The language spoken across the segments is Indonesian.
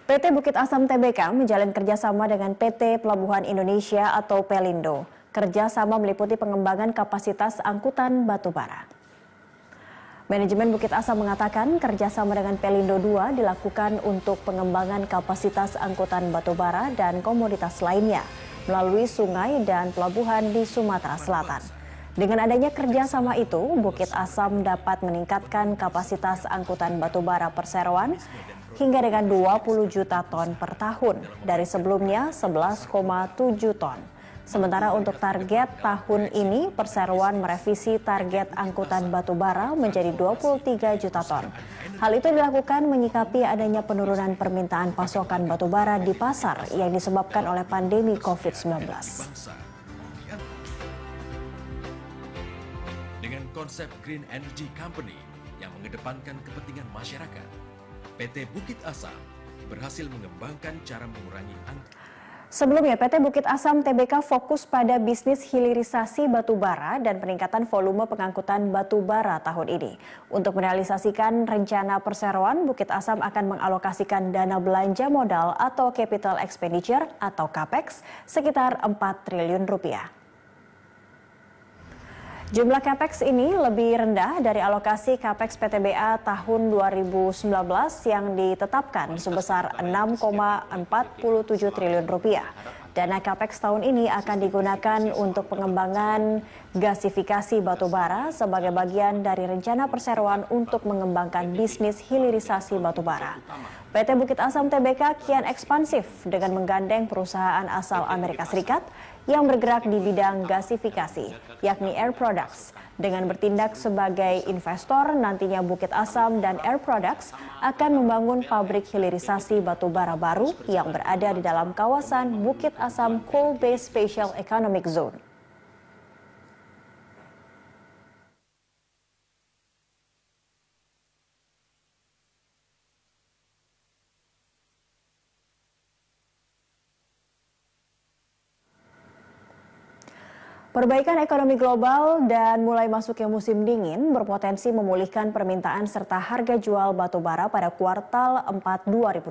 PT Bukit Asam Tbk menjalin kerjasama dengan PT Pelabuhan Indonesia atau Pelindo. Kerjasama meliputi pengembangan kapasitas angkutan batubara. Manajemen Bukit Asam mengatakan kerjasama dengan Pelindo II dilakukan untuk pengembangan kapasitas angkutan batubara dan komoditas lainnya melalui sungai dan pelabuhan di Sumatera Selatan. Dengan adanya kerjasama itu, Bukit Asam dapat meningkatkan kapasitas angkutan batubara perseroan hingga dengan 20 juta ton per tahun dari sebelumnya 11,7 ton. Sementara untuk target tahun ini, perseroan merevisi target angkutan batubara menjadi 23 juta ton. Hal itu dilakukan menyikapi adanya penurunan permintaan pasokan batubara di pasar yang disebabkan oleh pandemi COVID-19. Dengan konsep Green Energy Company yang mengedepankan kepentingan masyarakat, PT Bukit Asam berhasil mengembangkan cara mengurangi Sebelumnya, PT Bukit Asam Tbk fokus pada bisnis hilirisasi batubara dan peningkatan volume pengangkutan batubara tahun ini. Untuk merealisasikan rencana perseroan, Bukit Asam akan mengalokasikan dana belanja modal atau capital expenditure atau CAPEX sekitar 4 triliun rupiah. Jumlah CAPEX ini lebih rendah dari alokasi CAPEX PTBA tahun 2019 yang ditetapkan sebesar 6,47 triliun rupiah. Dana CAPEX tahun ini akan digunakan untuk pengembangan gasifikasi batubara sebagai bagian dari rencana perseroan untuk mengembangkan bisnis hilirisasi batubara. PT Bukit Asam Tbk kian ekspansif dengan menggandeng perusahaan asal Amerika Serikat yang bergerak di bidang gasifikasi, yakni Air Products. Dengan bertindak sebagai investor, nantinya Bukit Asam dan Air Products akan membangun pabrik hilirisasi batubara baru yang berada di dalam kawasan Bukit Asam Coal Base Special Economic Zone. Perbaikan ekonomi global dan mulai masuknya musim dingin berpotensi memulihkan permintaan serta harga jual batubara pada kuartal 4 2020.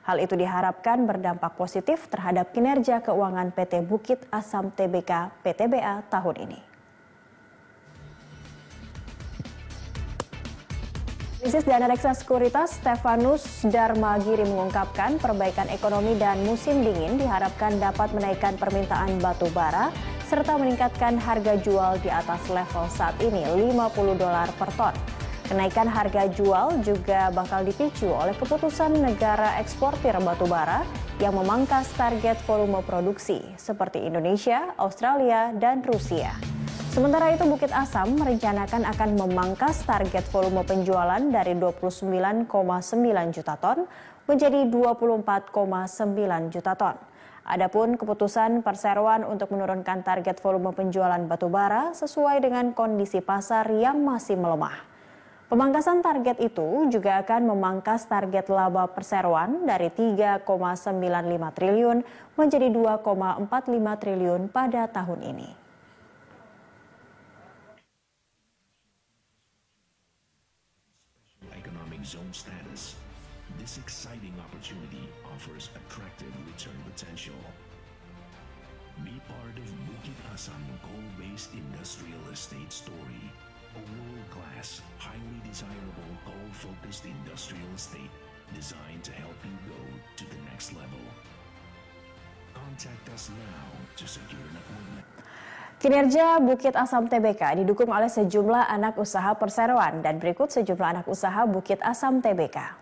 Hal itu diharapkan berdampak positif terhadap kinerja keuangan PT Bukit Asam Tbk (PTBA) tahun ini. Analis Dana Reksa Sekuritas Stefanus Darmagiri mengungkapkan perbaikan ekonomi dan musim dingin diharapkan dapat menaikkan permintaan batubara serta meningkatkan harga jual di atas level saat ini $50 per ton. Kenaikan harga jual juga bakal dipicu oleh keputusan negara eksportir batubara yang memangkas target volume produksi seperti Indonesia, Australia, dan Rusia. Sementara itu Bukit Asam merencanakan akan memangkas target volume penjualan dari 29,9 juta ton menjadi 24,9 juta ton. Adapun keputusan perseroan untuk menurunkan target volume penjualan batubara sesuai dengan kondisi pasar yang masih melemah. Pemangkasan target itu juga akan memangkas target laba perseroan dari 3,95 triliun menjadi 2,45 triliun pada tahun ini. Economic zone status. This exciting opportunity offers attractive return potential. Be part of Bukit Asam coal-based industrial estate story, a world-class, highly desirable coal-focused industrial estate designed to help you go to the next level. Contact us now to secure an appointment. Kinerja Bukit Asam Tbk didukung oleh sejumlah anak usaha perseroan dan berikut sejumlah anak usaha Bukit Asam Tbk.